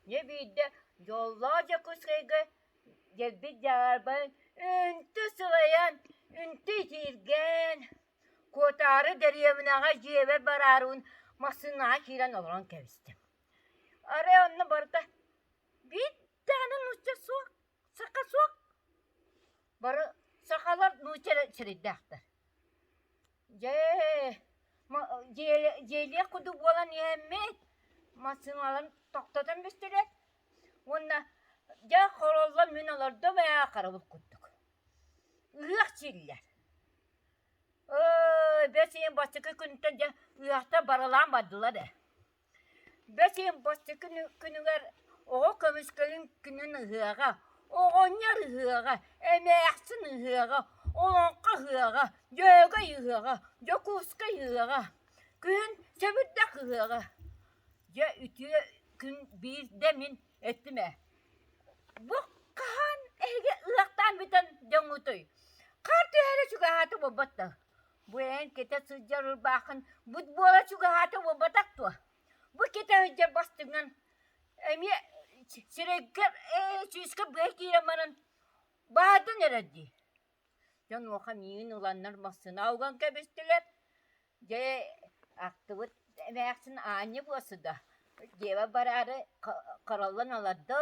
Ne bir de yollarca kuşkayga gelbi jarban üntü sılayan üntü tirgen kotarı deriyemine jebe bararun masına kiran olan kevistim. Ara onunla barda bir tane nuçça soğuk, saka soğuk. Barı sakalar nuçça çiriddaktar. Jeliye kudu bolan yemek masınaların toktatan bestire. Onda ja horozla minalarda veya karabuk kuttuk. Iyak çiller. Besin bastıkı günten ja ıyakta baralan badılar da. Besin bastıkı günüger o kömüskelin günün ıhığa, o onyar ıhığa, emeksin ıhığa, olonka ıhığa, jöge ıhığa, jokuska ıhığa, gün sebüddek ıhığa. Ja ütüye gün bir demin ettime. Bu kahan ege ıhaktan biten jongutoy. Kartı hele çuga hatı babatta. Bu en kita sıcarır bakın, bu bola çuga hatı babatak tuğa. Bu kita hıca bastığın emiye sürekli çizgi bekleyemenin bağdı nerede? Can vakam yiyin olanlar masına avgan kebestiler. Ce aktıbıt emeksin anı bosu da. Ceva bararı karallan aladı.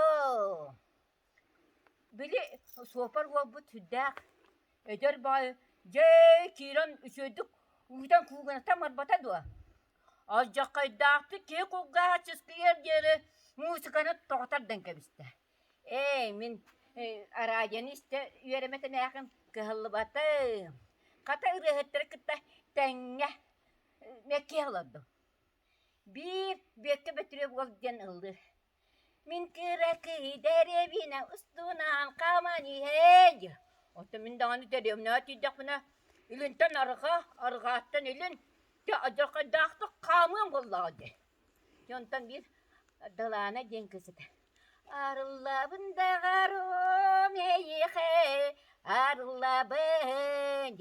Bili sopar bu tüddak. Eder bay ce kiran üşüdük. Uydan kuğuna tamar bata dua. Azca kaydaktı ki kuğga çizgi yer musikana tohtar denkebiste. Min aracını işte yürümete yakın kıhıllı batı. Kata ürehetleri kıta tenge mekke aladı. Bir bekke betire bolden ıldı. Min kıraki derebine ustunan kamani hej. Oto min dağını derem ne atidak bana. İlinten arıqattan ilin. Ya azca kaydaktı kamın bolladı. Yontan bir dalana cenkesete. Arıllabın da garum eyihe, arıllabın.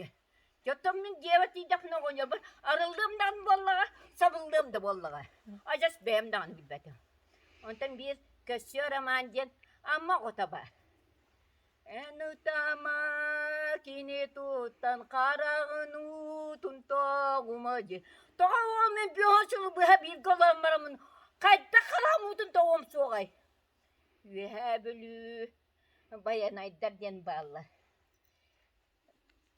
Jotomun cevati dakna gonya bar arıldığımdan vallahi sabıldığım da vallahi. Ajas bemdan bilbetim. Ondan bir kesiyor amancen ama otabar. En utama kini tutan karağını tuntağımacı. Tağımın bir haşılı bir kalamlarımın kayda kalamudun tağım soğay. Yühebülü bayanaydır den bağlar.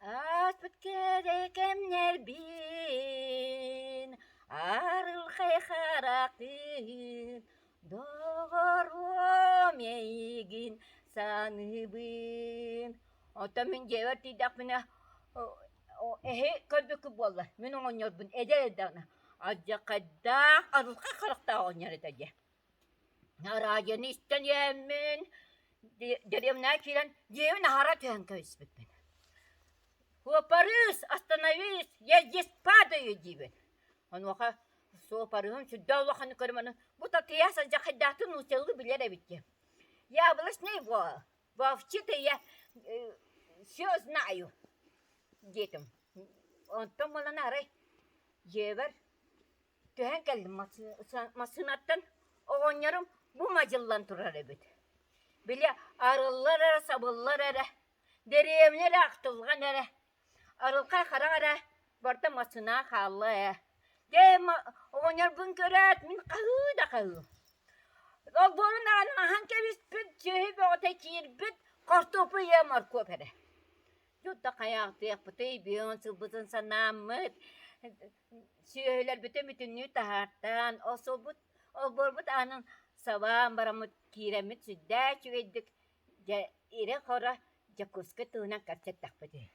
Aspet kerekemler bin arıl kayharakın doğru meygin sanıbın. Otamin cevat tidak bina körbükü bolla. Min onyor bun eder edana. Azca kaddak arıl kayharakta onyor edece. Narajeni isten yemin. Derem nakiran yemin harat yan köysbet ben. Hoparız astanavist yezis pada yediben. Anwaka so parım şu davlahanı karmanı. Bu da tiyasa cakaddatın uçağı bile de bitti. Ya bilis ne bu? Vafçı ya söz nayo. Gittim. Ondan bana naray. Yever. Tühen geldim masınattan. Oğonyarım bu macıllan turar evet. Bile arıllar ara sabıllar ara. Deriyemler aktılgan ara. Arılkay kara ara. Barda masına kallı ya. Oğonyar bun köret min kahı da kahı. Olduğunun ağına hangi bir çehi bir öte kir bit kartopu yemar kopere. Yutta kayak diyak putay biyon sıbıtın sanamıt. Şeyler bütün nü tahartan. O borbut anın sabah baramut kiremit südde çüvedik. İre kora jakuska tuğuna karçet takpati.